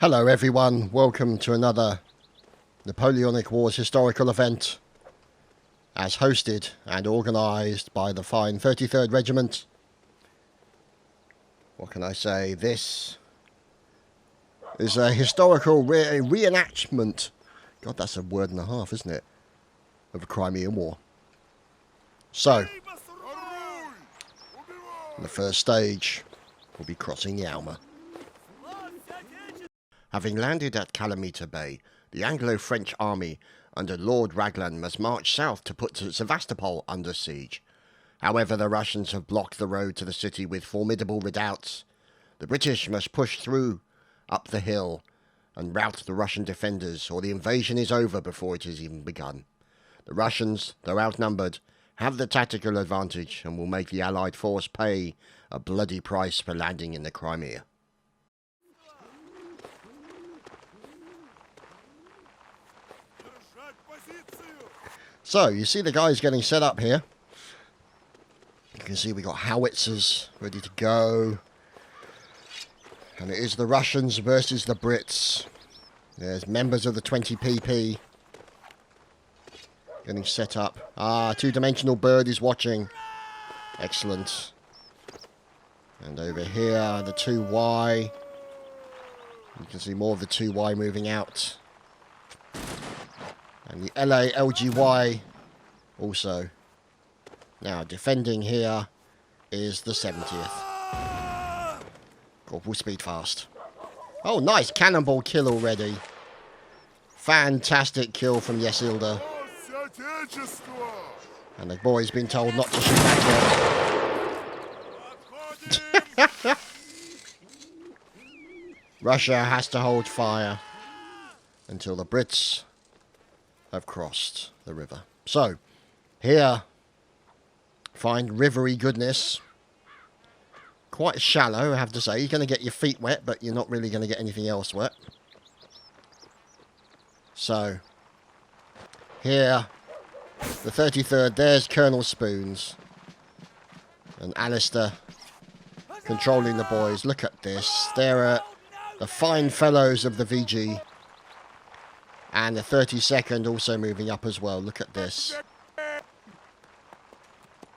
Hello everyone, welcome to another Napoleonic Wars historical event as hosted and organised by the fine 33rd Regiment. What can I say? This is a historical reenactment, God that's a word and a half isn't it, of the Crimean War. So, the first stage will be crossing the ALMA. Having landed at Calamita Bay, the Anglo-French army under Lord Raglan must march south to put Sevastopol under siege. However, the Russians have blocked the road to the city with formidable redoubts. The British must push through up the hill and rout the Russian defenders, or the invasion is over before it has even begun. The Russians, though outnumbered, have the tactical advantage and will make the Allied force pay a bloody price for landing in the Crimea. So, you see the guys getting set up here. You can see we got howitzers ready to go. And it is the Russians versus the Brits. There's members of the 20PP getting set up. Ah, two-dimensional bird is watching. Excellent. And over here, the 2Y. You can see more of the 2Y moving out. And the LGY also. Now, defending here is the 70th. Corporal speed fast. Oh, nice cannonball kill already. Fantastic kill from Yesilda. And the boy's been told not to shoot back yet. Russia has to hold fire until the Brits have crossed the river. So, here, find rivery goodness. Quite shallow, I have to say. You're going to get your feet wet, but you're not really going to get anything else wet. So, here, the 33rd, there's Colonel Spoons. And Alistair controlling the boys. Look at this. They're the fine fellows of the VG. And the 32nd also moving up as well. Look at this.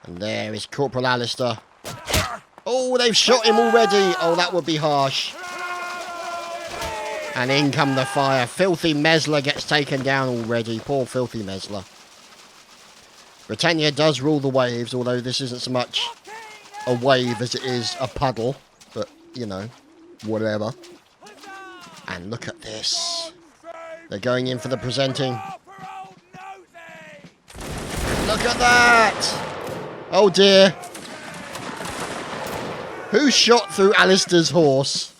And there is Corporal Alistair. Oh, they've shot him already. Oh, that would be harsh. And in come the fire. Filthy Mesler gets taken down already. Poor Filthy Mesler. Britannia does rule the waves, although this isn't so much a wave as it is a puddle. But, you know, whatever. And look at this. They're going in for the presenting. Look at that! Oh dear. Who shot through Alistair's horse?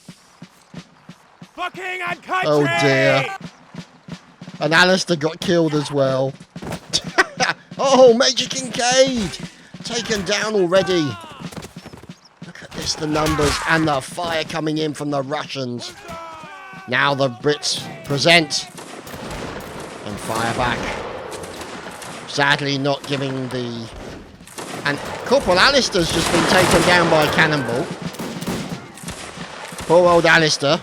Oh dear. And Alistair got killed as well. Oh, Major Kincaid! Taken down already. Look at this, the numbers and the fire coming in from the Russians. Now the Brits present and fire back. Sadly not giving the... And Corporal Alistair's just been taken down by a cannonball. Poor old Alistair.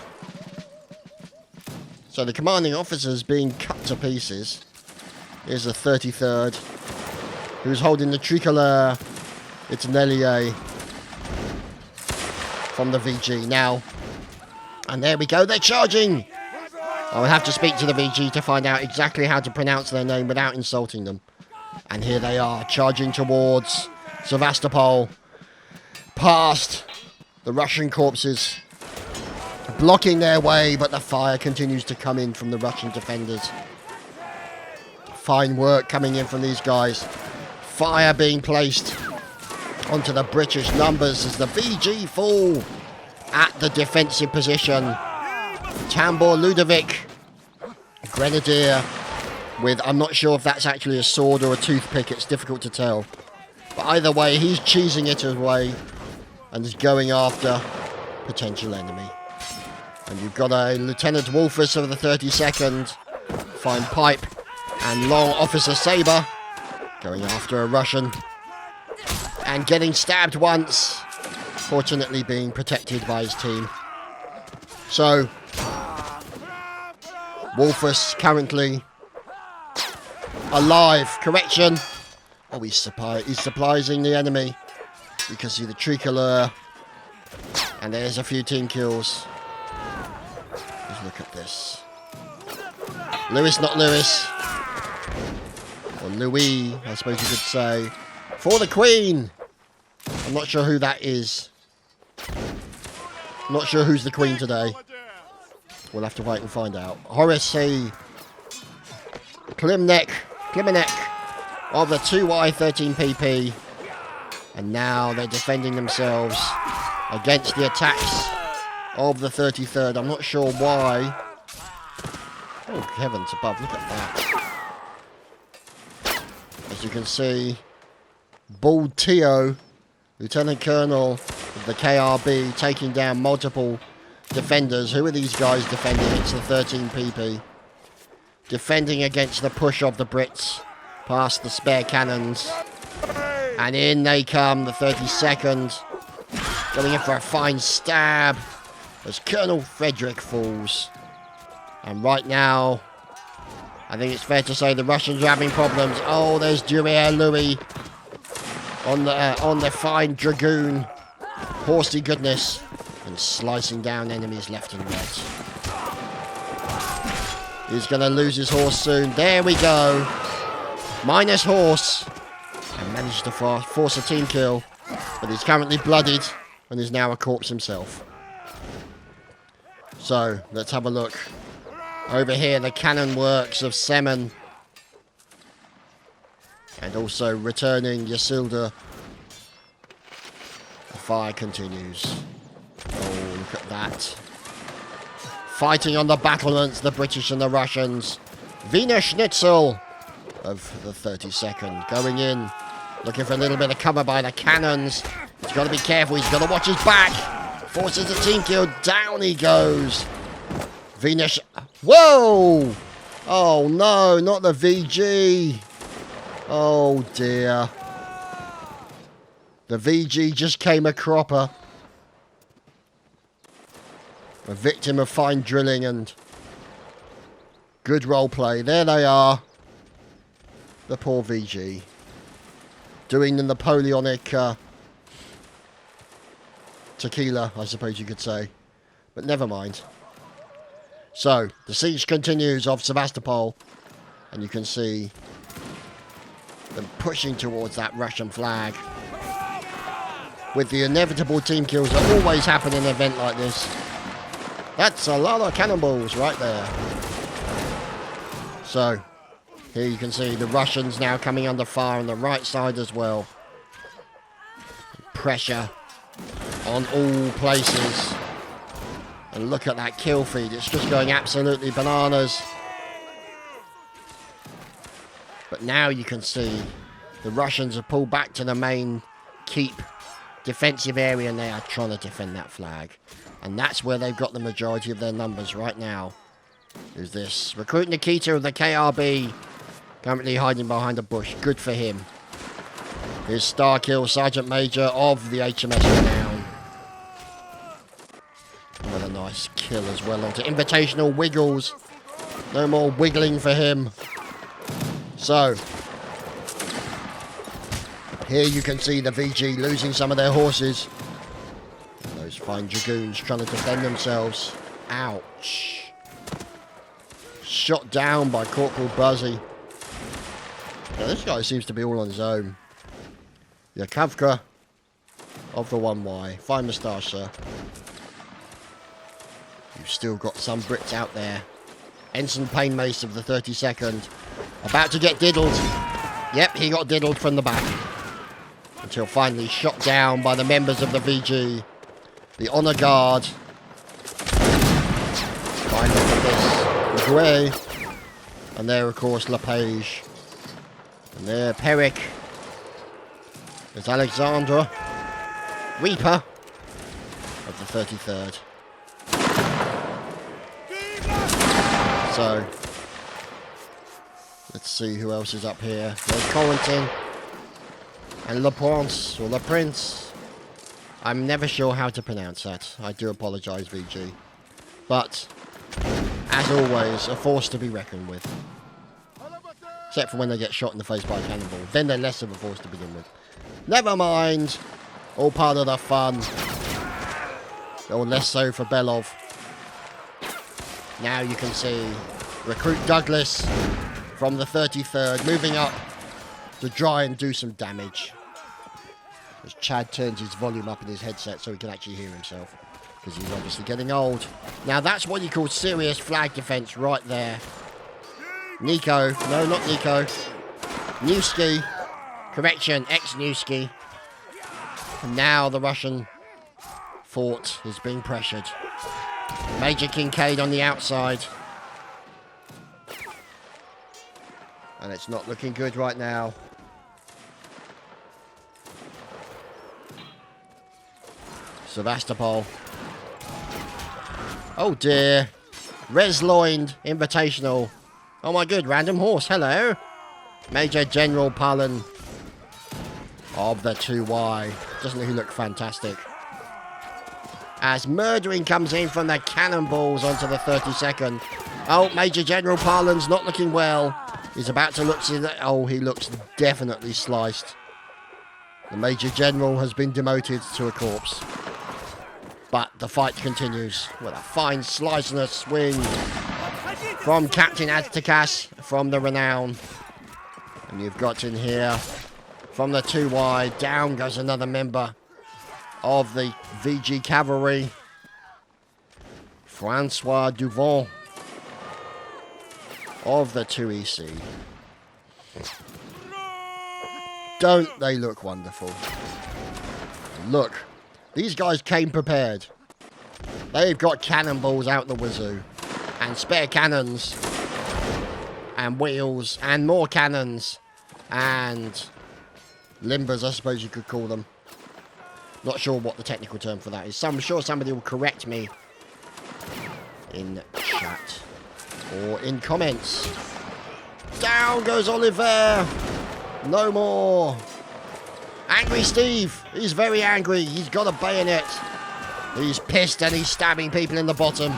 So the commanding officer's being cut to pieces. Here's the 33rd, who's holding the tricolour. It's Nellier from the VG now. And there we go, they're charging! I will have to speak to the VG to find out exactly how to pronounce their name without insulting them. And here they are, charging towards Sevastopol. Past the Russian corpses. Blocking their way, but the fire continues to come in from the Russian defenders. Fine work coming in from these guys. Fire being placed onto the British numbers as the VG fall at the defensive position. Tambor Ludovic, Grenadier, with, I'm not sure if that's actually a sword or a toothpick, it's difficult to tell. But either way, he's cheesing it away and is going after potential enemy. And you've got a Lieutenant Wolfers of the 32nd, fine pipe, and long Officer Sabre going after a Russian and getting stabbed once, fortunately being protected by his team. So, Wolfus currently alive. Correction. Oh, he's surprising the enemy. You can see the tricolor. And there's a few team kills. Let's look at this. Lewis, not Lewis. Or Louis, I suppose you could say. For the Queen. I'm not sure who that is. Not sure who's the Queen today. We'll have to wait and find out. Horace Klimenek of the 2Y13PP. And now they're defending themselves against the attacks of the 33rd. I'm not sure why. Oh, heavens above, look at that. As you can see, Bald Tio, Lieutenant Colonel of the KRB, taking down multiple defenders. Who are these guys defending? It's the 13PP. Defending against the push of the Brits past the spare cannons. And in they come, the 32nd. Going in for a fine stab as Colonel Frederick falls. And right now, I think it's fair to say the Russians are having problems. Oh, there's Duer Louis on the fine Dragoon. Horsey goodness. And slicing down enemies left and right. He's going to lose his horse soon. There we go. Minus horse. And managed to force a team kill. But he's currently bloodied and is now a corpse himself. So, let's have a look. Over here, the cannon works of Semen. And also returning Yasilda. The fire continues. Oh, look at that. Fighting on the battlements, the British and the Russians. Wiener Schnitzel of the 32nd going in. Looking for a little bit of cover by the cannons. He's got to be careful. He's got to watch his back. Forces a team kill. Down he goes. Venus. Whoa! Oh no, not the VG. Oh dear. The VG just came a cropper. A victim of fine drilling and good role play. There they are. The poor VG. Doing the Napoleonic tequila, I suppose you could say. But never mind. So, the siege continues of Sevastopol. And you can see them pushing towards that Russian flag. With the inevitable team kills that always happen in an event like this. That's a lot of cannonballs right there. So, here you can see the Russians now coming under fire on the right side as well. Pressure on all places. And look at that kill feed. It's just going absolutely bananas. But now you can see the Russians have pulled back to the main keep defensive area and they are trying to defend that flag. And that's where they've got the majority of their numbers right now. Who's this? Recruit Nikita of the KRB. Currently hiding behind a bush. Good for him. Here's Starkill, Sergeant Major of the HMS Renown. Another nice kill as well onto Invitational Wiggles. No more wiggling for him. So, here you can see the VG losing some of their horses. And those fine Dragoons trying to defend themselves. Ouch. Shot down by Corporal Buzzy. Now, this guy seems to be all on his own. Yakavka of the 1Y. Fine moustache, sir. You've still got some Brits out there. Ensign Painmace of the 32nd. About to get diddled. Yep, he got diddled from the back. Until finally shot down by the members of the VG. The Honour Guard. Fine, look at this. Gray. And there, of course, LePage. And there, Peric. There's Alexandra. Reaper. Of the 33rd. So, let's see who else is up here. There's Corentin. And Le Prince, or Le Prince. I'm never sure how to pronounce that. I do apologise, VG. But, as always, a force to be reckoned with. Except for when they get shot in the face by a cannonball. Then they're less of a force to begin with. Never mind. All part of the fun. Or less so for Belov. Now you can see Recruit Douglas from the 33rd moving up to try and do some damage. As Chad turns his volume up in his headset so he can actually hear himself. Because he's obviously getting old. Now that's what you call serious flag defense right there. Nico. No, not Nico. Newski. Correction, ex-Newski. And now the Russian fort is being pressured. Major Kincaid on the outside. And it's not looking good right now. Sevastopol. Oh dear. Resloined Invitational. Oh my good, random horse, hello. Major General Palin of the 2Y. Doesn't he look fantastic? As murdering comes in from the cannonballs onto the 32nd. Oh, Major General Palin's not looking well. He's about to look... Oh, he looks definitely sliced. The Major General has been demoted to a corpse. But the fight continues with a fine slice and a swing from Captain Aztekas from the Renown. And you've got in here from the 2Y. Down goes another member of the VG Cavalry. Francois Duvon of the 2EC. Don't they look wonderful? Look, these guys came prepared. They've got cannonballs out the wazoo. And spare cannons. And wheels. And more cannons. And limbers, I suppose you could call them. Not sure what the technical term for that is. I'm sure somebody will correct me in chat. Or in comments. Down goes Oliver. No more. Angry Steve. He's very angry. He's got a bayonet. He's pissed and he's stabbing people in the bottom.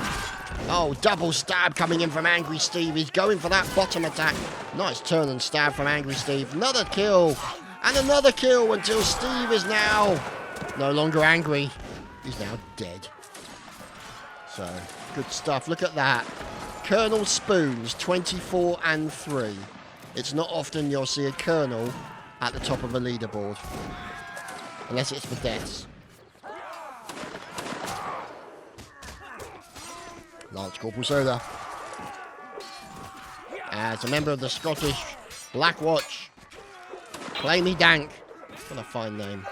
Oh, double stab coming in from Angry Steve. He's going for that bottom attack. Nice turn and stab from Angry Steve. Another kill. And another kill until Steve is now no longer angry. He's now dead. So, good stuff. Look at that. Colonel Spoons, 24 and 3. It's not often you'll see a colonel at the top of a leaderboard. Unless it's for deaths. Lance Corporal Soda. As a member of the Scottish Black Watch. Clammy Dank. What a fine name.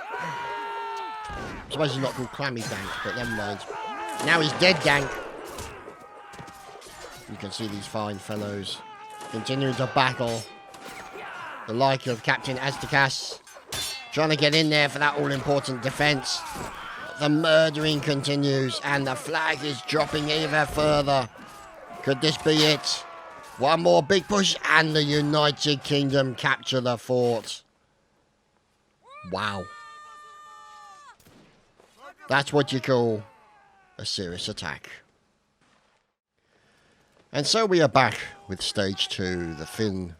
I suppose he's not called Clammy Dank, but never mind. Now he's Dead Dank. You can see these fine fellows continuing to battle. The like of Captain Aztekas trying to get in there for that all-important defense. The murdering continues and the flag is dropping even further. Could this be it? One more big push and the United Kingdom capture the fort. Wow. That's what you call a serious attack. And so we are back with Stage 2, the Thin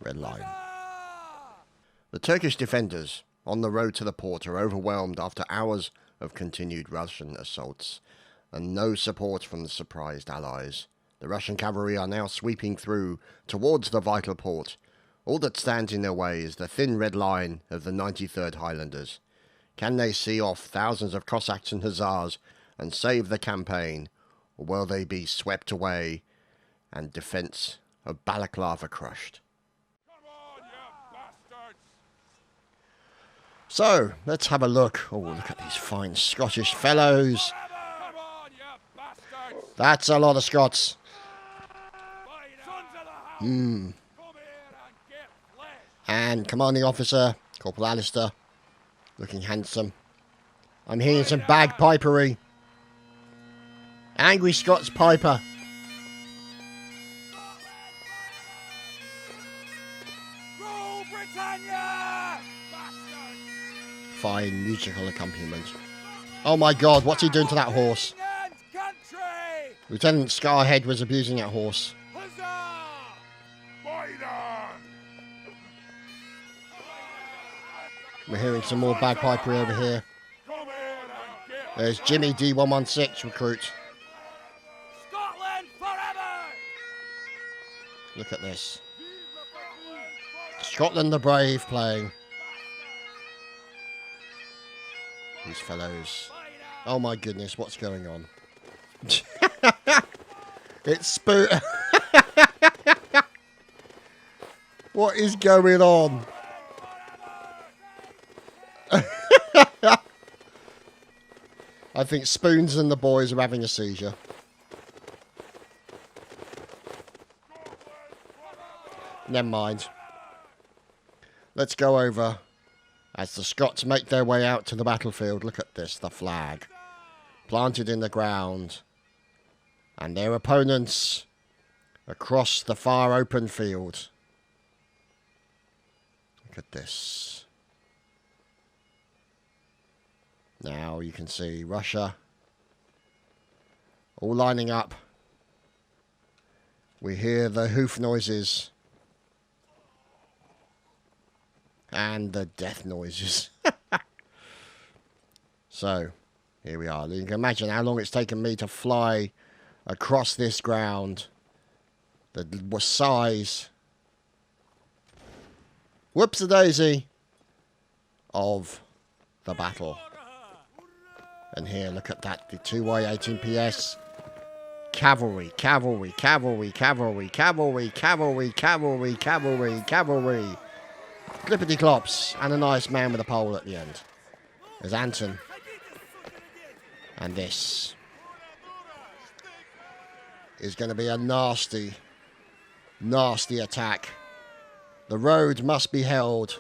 Red Line. The Turkish defenders on the road to the port are overwhelmed after hours of continued Russian assaults and no support from the surprised allies. The Russian cavalry are now sweeping through towards the vital port. All that stands in their way is the thin red line of the 93rd Highlanders. Can they see off thousands of Cossacks and Hussars and save the campaign, or will they be swept away and defence of Balaclava crushed? So, let's have a look. Oh, look at these fine Scottish fellows. That's a lot of Scots. And commanding officer, Corporal Alistair, looking handsome. I'm hearing some bagpipery. Angry Scots piper. musical accompaniment. Oh my god, what's he doing to that horse? Lieutenant Scarhead was abusing that horse. We're hearing some more bagpipery over here. There's Jimmy D116 recruit. Scotland forever! Look at this. Scotland the Brave playing. These fellows. Oh my goodness, what's going on? It's Spoon. What is going on? I think Spoons and the boys are having a seizure. Never mind. Let's go over as the Scots make their way out to the battlefield. Look at this, the flag planted in the ground. And their opponents across the far open field. Look at this. Now you can see Russia all lining up. We hear the hoof noises and the death noises. So, here we are. You can imagine how long it's taken me to fly across this ground. The size, whoops-a-daisy, of the battle. And here, look at that, the 2Y 18PS. Cavalry, cavalry, cavalry, cavalry, cavalry, cavalry, cavalry, cavalry, cavalry. Clippity-clops, and a nice man with a pole at the end. There's Anton. And this is going to be a nasty, nasty attack. The road must be held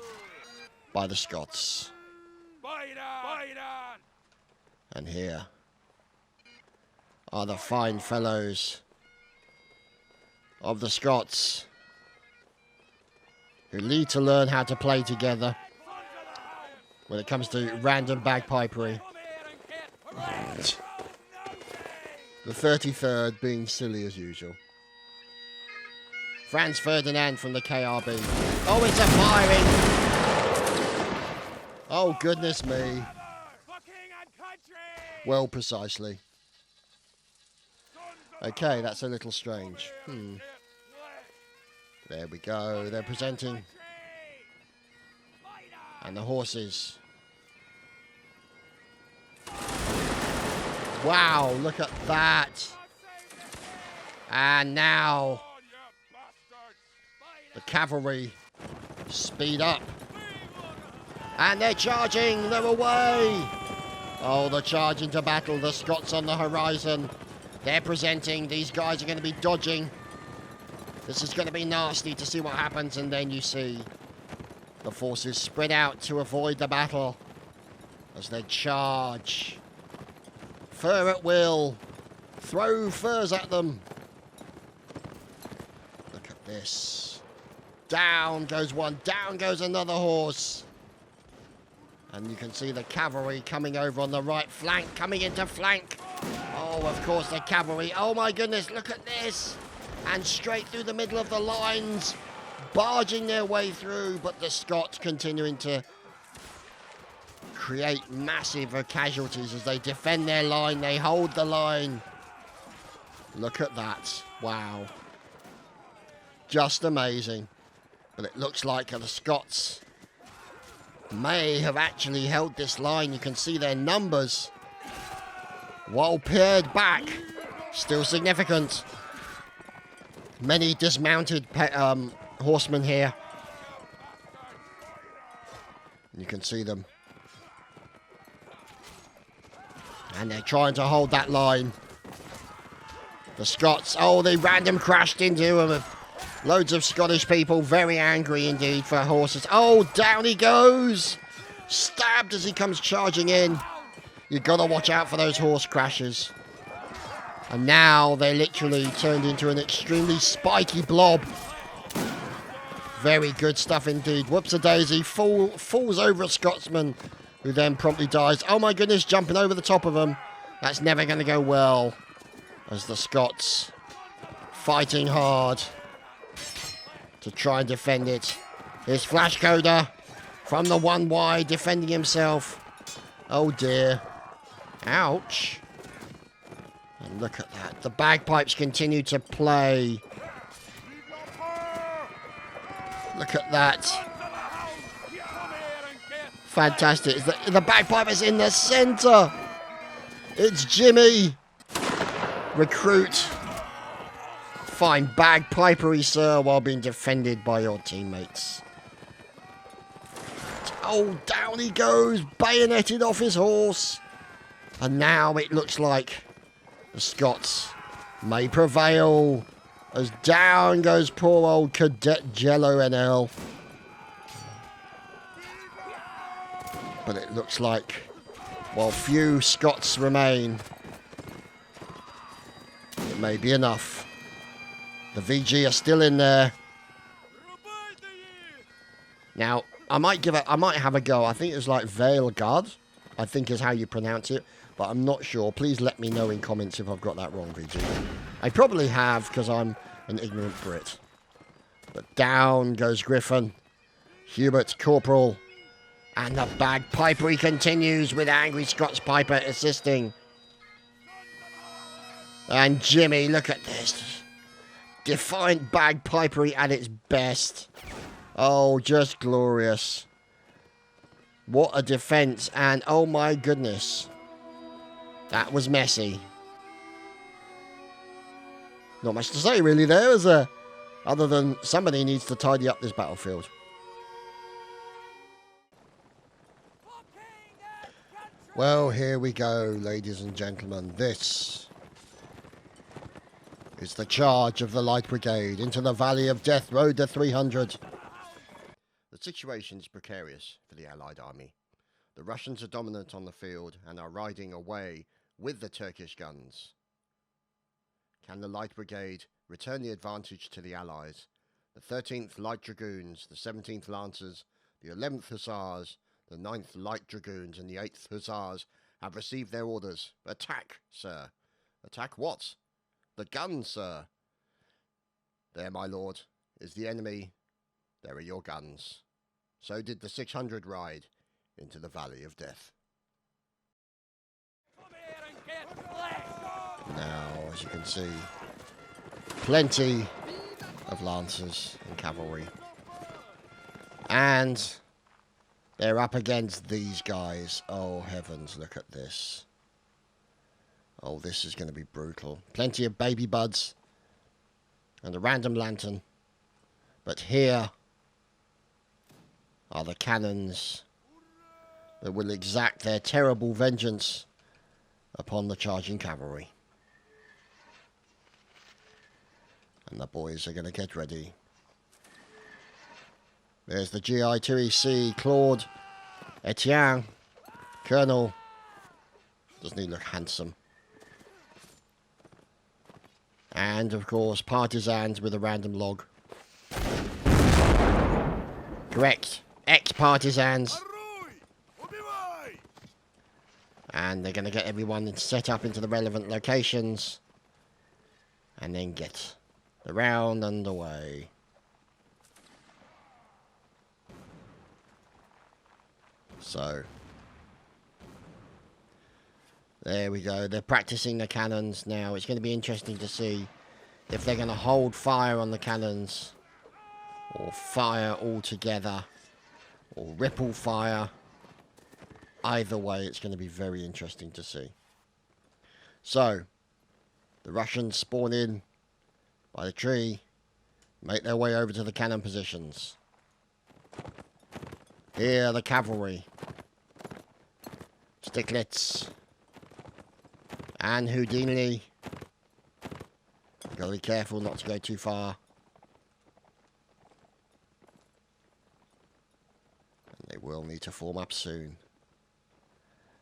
by the Scots. And here are the fine fellows of the Scots who need to learn how to play together when it comes to random bagpipery. The 33rd being silly as usual. Franz Ferdinand from the KRB. Oh, it's a firing! Oh, goodness me. Well, precisely. Okay, that's a little strange. There we go. They're presenting. And the horses. Wow, look at that. And now the cavalry speed up. And they're charging. They're away. Oh, the charge into battle. The Scots on the horizon. They're presenting. These guys are going to be dodging. This is going to be nasty to see what happens. And then you see the forces spread out to avoid the battle as they charge. Fur at will. Throw furs at them. Look at this. Down goes one. Down goes another horse. And you can see the cavalry coming over on the right flank, coming into flank. Oh, of course, the cavalry. Oh, my goodness, look at this. And straight through the middle of the lines, barging their way through. But the Scots continuing to create massive casualties as they defend their line. They hold the line. Look at that. Wow. Just amazing. But it looks like the Scots may have actually held this line. You can see their numbers, while pared back, still significant. Many dismounted horsemen here. You can see them. And they're trying to hold that line. The Scots, oh, they random crashed into them. Loads of Scottish people, very angry indeed for horses. Oh, down he goes. Stabbed as he comes charging in. You've got to watch out for those horse crashes. And now they're literally turned into an extremely spiky blob. Very good stuff indeed. Whoops-a-daisy, falls over a Scotsman, who then promptly dies. Oh my goodness, jumping over the top of him. That's never going to go well. as the Scots fighting hard to try and defend it. Here's Flash Coda from the 1Y defending himself. Oh dear. Ouch. And look at that. The bagpipes continue to play. Look at that. Fantastic. The bagpipe is in the centre. It's Jimmy. Recruit. Fine bagpipery, sir, while being defended by your teammates. Oh, down he goes. Bayoneted off his horse. And now it looks like the Scots may prevail. As down goes poor old Cadet Jello NL. But it looks like, while few Scots remain, it may be enough. The VG are still in there. Now, I might have a go. I think it's like Veilgard, I think is how you pronounce it. But I'm not sure. Please let me know in comments if I've got that wrong, VG. I probably have, because I'm an ignorant Brit. But down goes Griffin. Hubert Corporal. And the bagpipery continues with Angry Scots Piper assisting. And Jimmy, look at this. Defiant bagpipery at its best. Oh, just glorious. What a defense. And oh my goodness. That was messy. Not much to say really there, is there? Other than somebody needs to tidy up this battlefield. Well, here we go, ladies and gentlemen. This is the charge of the Light Brigade into the Valley of Death, Road to 300. The situation is precarious for the Allied army. The Russians are dominant on the field and are riding away with the Turkish guns. Can the Light Brigade return the advantage to the Allies? The 13th Light Dragoons, the 17th Lancers, the 11th Hussars, the 9th Light Dragoons and the 8th Hussars have received their orders. Attack, sir. Attack what? The guns, sir. There, my lord, is the enemy. There are your guns. So did the 600 ride into the Valley of Death. Now, as you can see, plenty of lancers and cavalry. And they're up against these guys. Oh, heavens, look at this. Oh, this is going to be brutal. Plenty of baby buds and a random lantern. But here are the cannons that will exact their terrible vengeance upon the charging cavalry. And the boys are going to get ready. There's the GI2EC, Claude, Etienne, Colonel. Doesn't he look handsome? And, of course, partisans with a random log. Correct. Ex-partisans. And they're going to get everyone set up into the relevant locations. And then get the round underway. So, there we go. They're practicing the cannons now. It's going to be interesting to see if they're going to hold fire on the cannons, or fire altogether, or ripple fire. Either way, it's going to be very interesting to see. So, the Russians spawn in by the tree, make their way over to the cannon positions. Here are the cavalry. Sticklets. And Houdini. You've got to be careful not to go too far. And they will need to form up soon.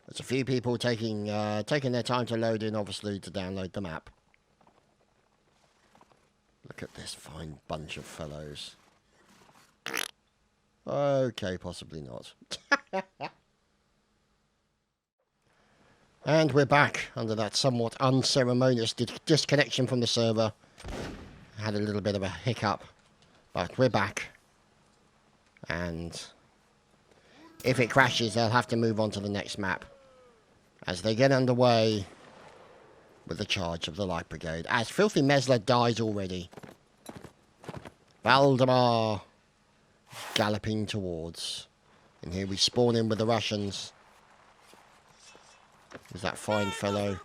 There's a few people taking their time to load in, obviously, to download the map. Look at this fine bunch of fellows. Okay, possibly not. And we're back under that somewhat unceremonious disconnection from the server. Had a little bit of a hiccup, but we're back. And if it crashes, they'll have to move on to the next map as they get underway with the charge of the Light Brigade. As Filthy Mesler dies already, Valdemar galloping towards. And here we spawn in with the Russians. There's that fine fellow.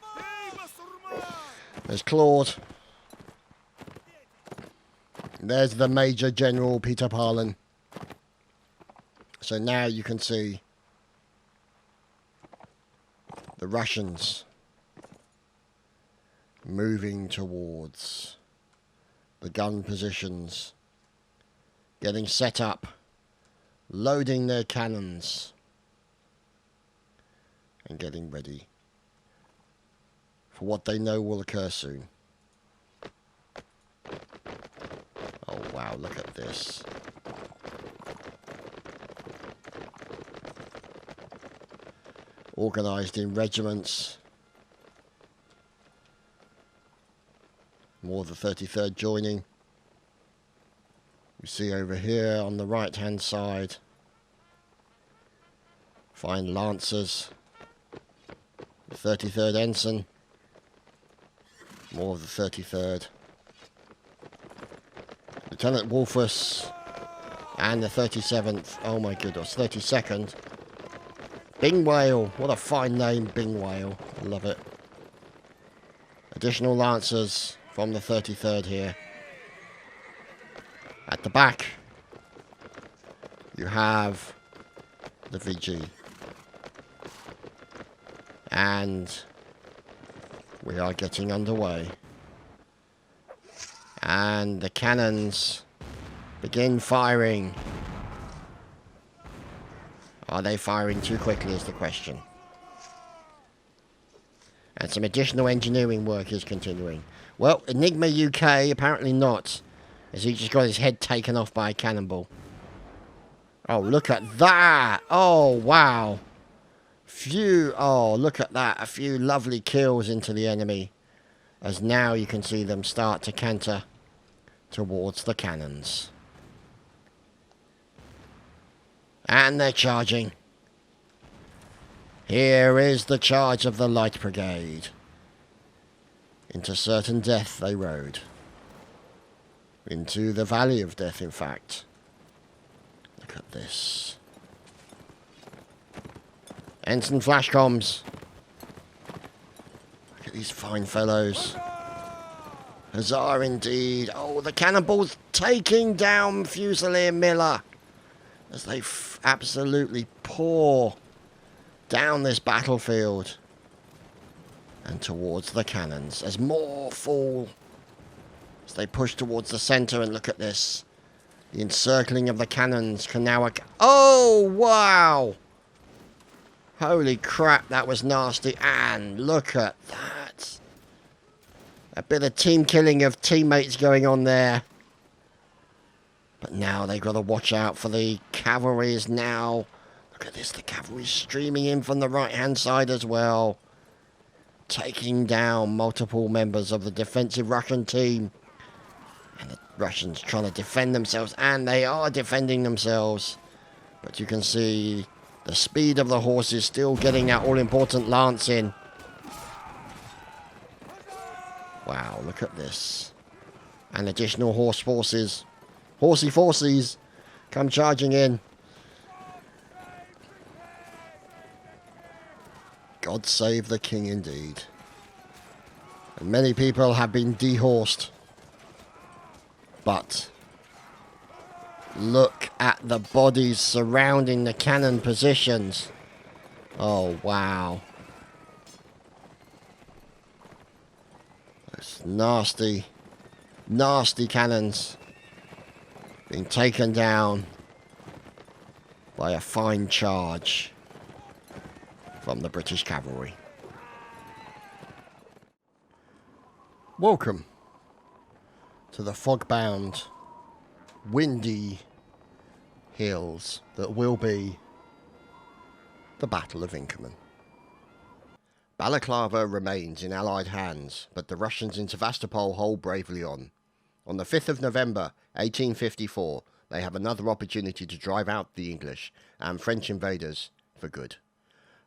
There's Claude. There's the Major General Peter Parlin. So now you can see the Russians moving towards the gun positions, getting set up, loading their cannons, and getting ready for what they know will occur soon. Oh wow, look at this. Organised in regiments. More of the 33rd joining. We see over here on the right hand side, fine Lancers, the 33rd Ensign, more of the 33rd, Lieutenant Wolfus, and the 37th, oh my goodness, 32nd, Bing Whale, what a fine name, Bing Whale, I love it. Additional Lancers from the 33rd here. At the back, you have the VG. And we are getting underway. And the cannons begin firing. Are they firing too quickly is the question. And some additional engineering work is continuing. Well, Enigma UK, apparently not. As he just got his head taken off by a cannonball. Oh, look at that! Oh, wow! Oh, look at that. A few lovely kills into the enemy. As now you can see them start to canter towards the cannons. And they're charging. Here is the charge of the Light Brigade. Into certain death they rode. Into the Valley of Death, in fact. Look at this. Ensign flashcoms. Look at these fine fellows. Huzzah indeed. Oh, the cannonballs taking down Fusilier Miller. As they absolutely pour down this battlefield. And towards the cannons. As more fall. As they push towards the centre, and look at this. The encircling of the cannons can now... Oh, wow! Holy crap, that was nasty. And look at that. A bit of team killing of teammates going on there. But now they've got to watch out for the cavalry is now... Look at this, the cavalry streaming in from the right-hand side as well. Taking down multiple members of the defensive Russian team. And the Russians trying to defend themselves, and they are defending themselves. But you can see the speed of the horses still getting that all-important lance in. Wow, look at this. And additional horse forces. Horsey forces come charging in. God save the king indeed. And many people have been dehorsed. But look at the bodies surrounding the cannon positions. Oh, wow. Those nasty, nasty cannons being taken down by a fine charge from the British cavalry. Welcome to the fog-bound, windy hills that will be the Battle of Inkerman. Balaclava remains in Allied hands, but the Russians in Sevastopol hold bravely on. On the 5th of November, 1854, they have another opportunity to drive out the English and French invaders for good.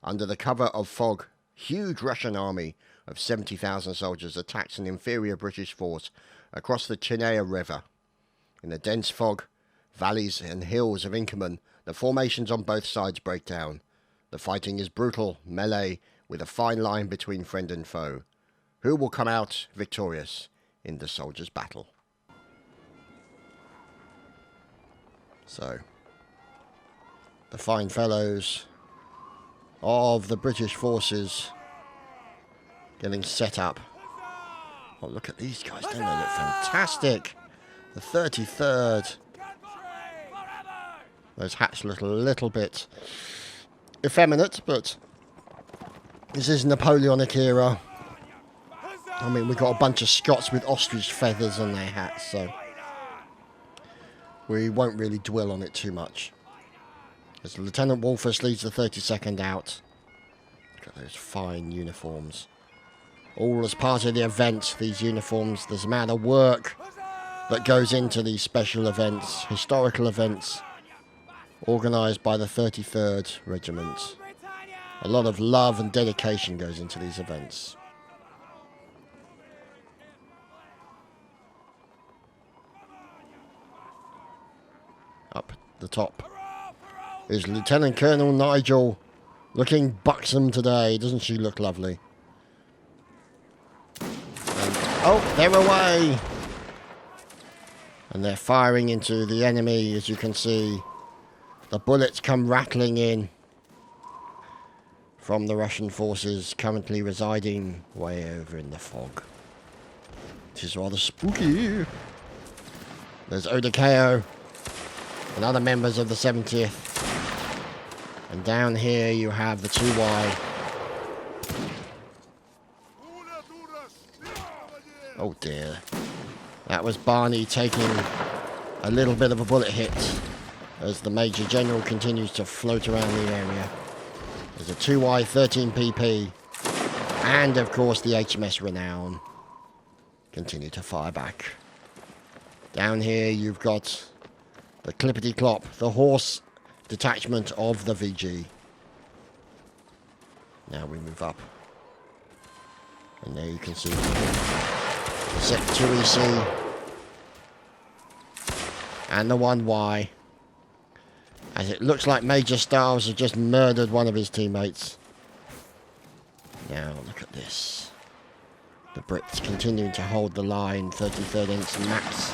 Under the cover of fog, huge Russian army of 70,000 soldiers attacks an inferior British force across the Chinea River. In the dense fog, valleys and hills of INKERMAN, the formations on both sides break down. The fighting is brutal, melee, with a fine line between friend and foe. Who will come out victorious in the soldiers' battle? So, the fine fellows of the British forces getting set up. Oh, look at these guys, don't they look fantastic? The 33rd. Those hats look a little bit effeminate, but this is Napoleonic era. I mean, we've got a bunch of Scots with ostrich feathers on their hats, so we won't really dwell on it too much. As Lieutenant Wolfers leads the 32nd out. Look at those fine uniforms. All as part of the event, these uniforms. There's a amount of work that goes into these special events, historical events, organised by the 33rd Regiment. A lot of love and dedication goes into these events. Up the top is Lieutenant Colonel Nigel, looking buxom today. Doesn't she look lovely? And, oh, they're away! And they're firing into the enemy, as you can see. The bullets come rattling in from the Russian forces currently residing way over in the fog. It is rather spooky. There's Odakeo and other members of the 70th. And down here you have the 2Y. Oh dear. That was Barney taking a little bit of a bullet hit as the Major General continues to float around the area. There's a 2Y 13PP and of course the HMS Renown continue to fire back. Down here you've got the Clippity Clop, the horse detachment of the VG. Now we move up. And there you can see the Sec 2EC and the 1Y. As it looks like Major Stiles has just murdered one of his teammates. Now look at this. The Brits continuing to hold the line, 33rd Ensign Max.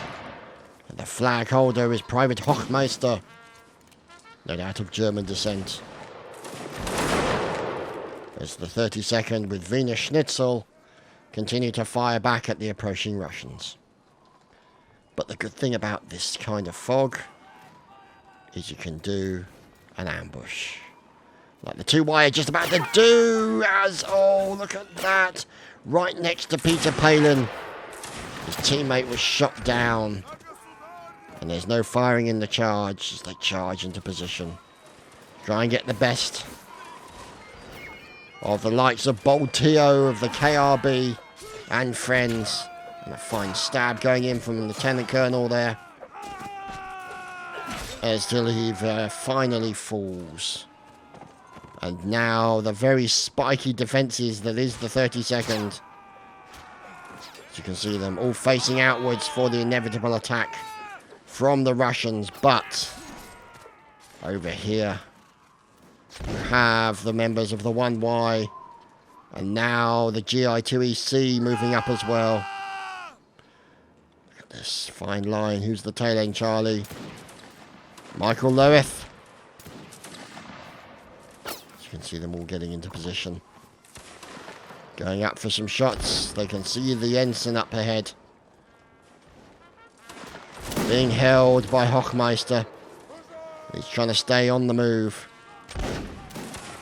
And the flag holder is Private Hochmeister, no doubt of German descent. There's the 32nd with Wiener Schnitzel, continue to fire back at the approaching Russians. But the good thing about this kind of fog is you can do an ambush. Like the 2Y are just about to do, as, oh, look at that. Right next to Peter Palin. His teammate was shot down. And there's no firing in the charge as they charge into position. Try and get the best of the likes of Bold Tio of the KRB and friends. And a fine stab going in from the Lieutenant Colonel there. As till he finally falls. And now the very spiky defences that is the 32nd. As you can see them all facing outwards for the inevitable attack from the Russians. But over here you have the members of the 1Y. And now the GI2EC moving up as well. Look at this fine line. Who's the tail end, Charlie? Michael Loweth. You can see them all getting into position. Going up for some shots. They can see the ensign up ahead. Being held by Hochmeister. He's trying to stay on the move.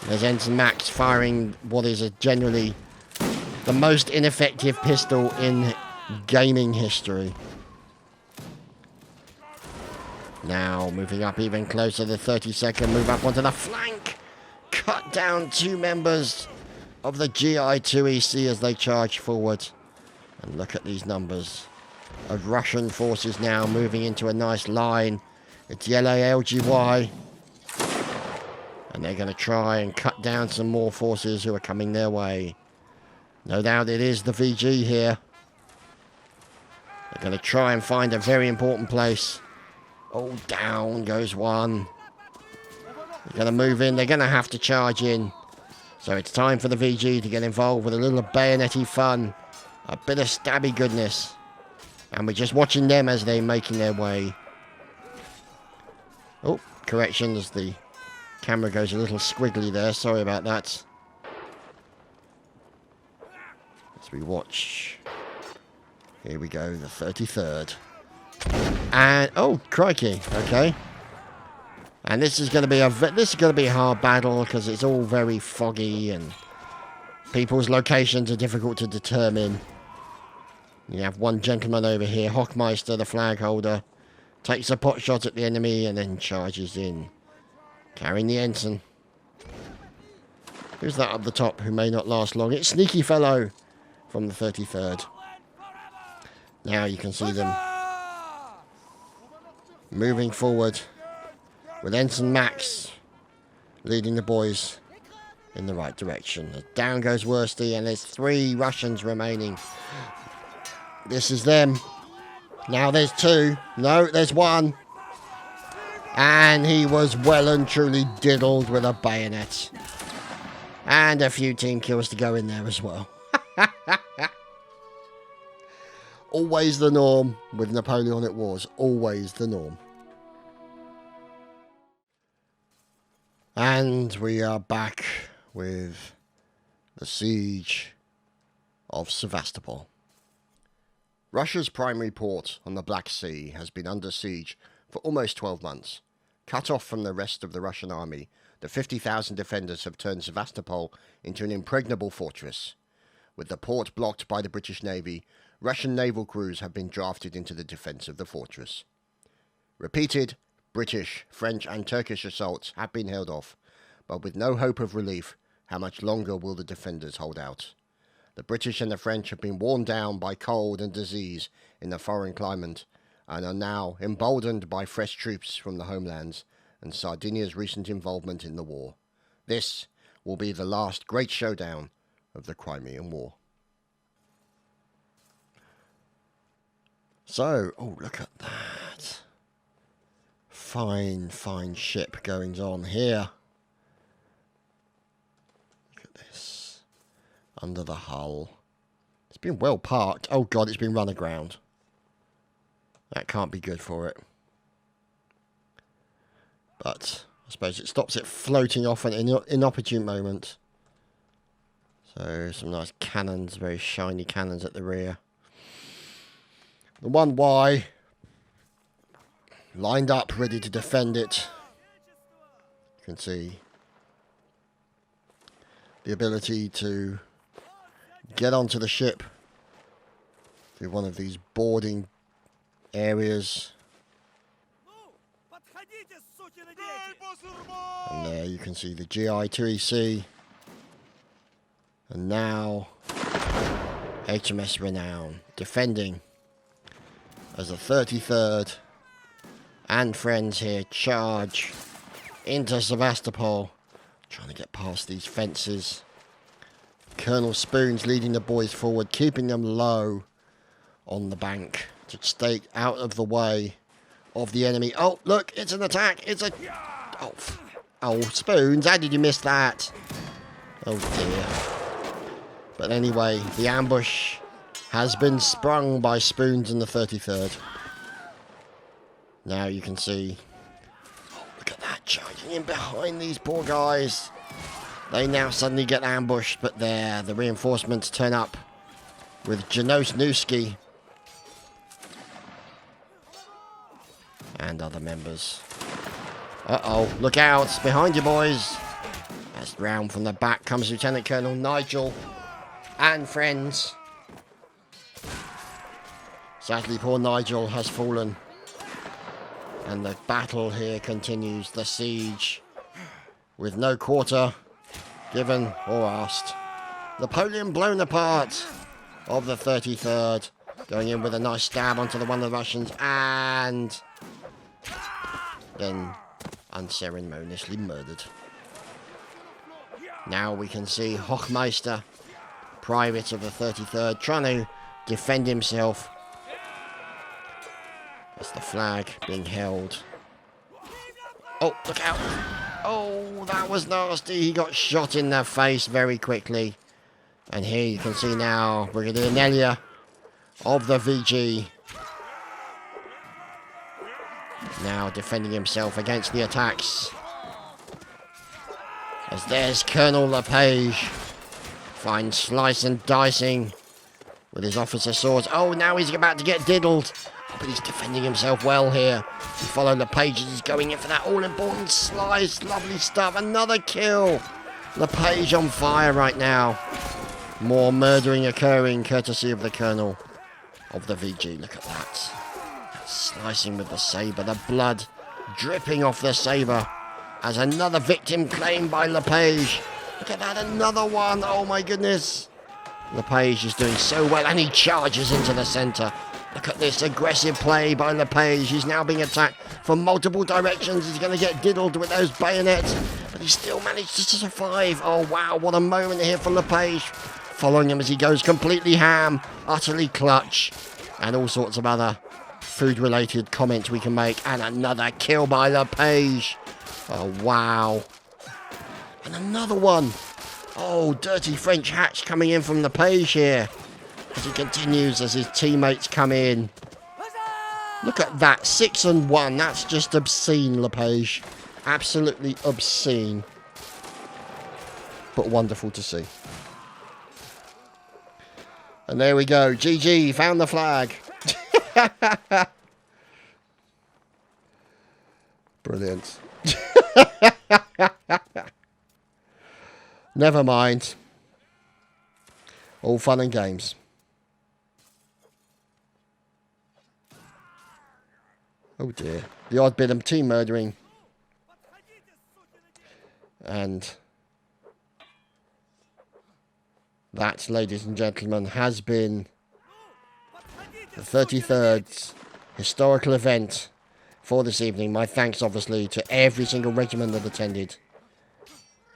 There's Ensign Max firing what is generally the most ineffective pistol in gaming history. Now moving up even closer, the 32nd move up onto the flank. Cut down two members of the GI-2EC as they charge forward. And look at these numbers of Russian forces now moving into a nice line. It's yellow LGY. And they're going to try and cut down some more forces who are coming their way. No doubt it is the VG here. They're going to try and find a very important place. Oh, down goes one. They're going to move in. They're going to have to charge in. So it's time for the VG to get involved with a little bayonet-y fun. A bit of stabby goodness. And we're just watching them as they're making their way. Oh, corrections. The camera goes a little squiggly there. Sorry about that. As we watch. Here we go, the 33rd. And oh, crikey. Okay. And this is going to be a hard battle because it's all very foggy and people's locations are difficult to determine. You have one gentleman over here, Hochmeister, the flag holder, takes a pot shot at the enemy and then charges in, carrying the ensign. Who's that up the top who may not last long? It's Sneaky Fellow from the 33rd. Now you can see them moving forward with Ensign Max leading the boys in the right direction. Down goes Worsty and there's 3 Russians remaining. This is them. Now there's 2. No, there's 1. And he was well and truly diddled with a bayonet. And a few team kills to go in there as well. Always the norm with Napoleonic Wars. Always the norm. And we are back with the siege of Sevastopol. Russia's primary port on the Black Sea has been under siege for almost 12 months. Cut off from the rest of the Russian army, the 50,000 defenders have turned Sevastopol into an impregnable fortress. With the port blocked by the British Navy, Russian naval crews have been drafted into the defence of the fortress. Repeated British, French and Turkish assaults have been held off, but with no hope of relief, how much longer will the defenders hold out? The British and the French have been worn down by cold and disease in the foreign climate, and are now emboldened by fresh troops from the homelands and Sardinia's recent involvement in the war. This will be the last great showdown of the Crimean War. So, oh, look at that. Fine, fine ship goings on here. Look at this. Under the hull. It's been well parked. Oh god, it's been run aground. That can't be good for it. But I suppose it stops it floating off at an inopportune moment. So some nice cannons, very shiny cannons at the rear. The 1Y lined up, ready to defend it. You can see the ability to get onto the ship through one of these boarding areas. And there you can see the GI-2EC. And now HMS Renown defending as the 33rd and friends here charge into Sevastopol, trying to get past these fences. Colonel Spoon's leading the boys forward, keeping them low on the bank to stay out of the way of the enemy. Oh, look, it's an attack. It's a... Oh, Spoons, how did you miss that? Oh, dear. But anyway, the ambush has been sprung by Spoons in the 33rd. Now you can see... Oh, look at that, charging in behind these poor guys. They now suddenly get ambushed, but there, the reinforcements turn up with Janos Newski and other members. Uh-oh, look out, behind you boys. As round from the back comes Lieutenant Colonel Nigel and friends. Sadly, poor Nigel has fallen. And the battle here continues, the siege, with no quarter given or asked. Napoleon blown apart of the 33rd. Going in with a nice stab onto the one of the Russians, and then unceremoniously murdered. Now we can see Hochmeister, private of the 33rd, trying to defend himself. That's the flag being held. Oh, look out! Oh, that was nasty. He got shot in the face very quickly. And here you can see now Brigadier Nelia of the VG now defending himself against the attacks. As there's Colonel LePage, fine slice and dicing with his officer swords. Oh, now he's about to get diddled. Oh, but he's defending himself well here. You follow LePage as he's going in for that all-important slice. Lovely stuff. Another kill. LePage on fire right now. More murdering occurring courtesy of the Colonel of the VG. Look at that. Slicing with the sabre. The blood dripping off the sabre. As another victim claimed by LePage. Look at that. Another one. Oh my goodness. LePage is doing so well. And he charges into the centre. Look at this aggressive play by LePage. He's now being attacked from multiple directions. He's going to get diddled with those bayonets. But he still managed to survive. Oh wow. What a moment here for LePage. Following him as he goes completely ham, utterly clutch, and all sorts of other food-related comments we can make. And another kill by LePage. Oh, wow. And another one. Oh, dirty French hatch coming in from LePage here. As he continues, as his teammates come in. Look at that, 6 and 1. That's just obscene, LePage. Absolutely obscene. But wonderful to see. And there we go. GG, found the flag. Brilliant. Never mind. All fun and games. Oh dear. The odd bit of team murdering. And that, ladies and gentlemen, has been the 33rd historical event for this evening. My thanks, obviously, to every single regiment that attended.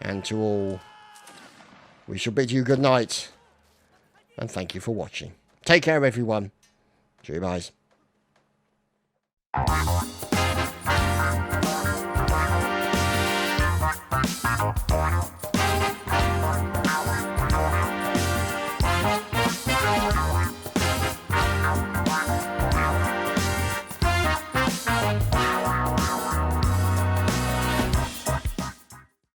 And to all, we shall bid you good night. And thank you for watching. Take care, everyone. Cheerio, guys.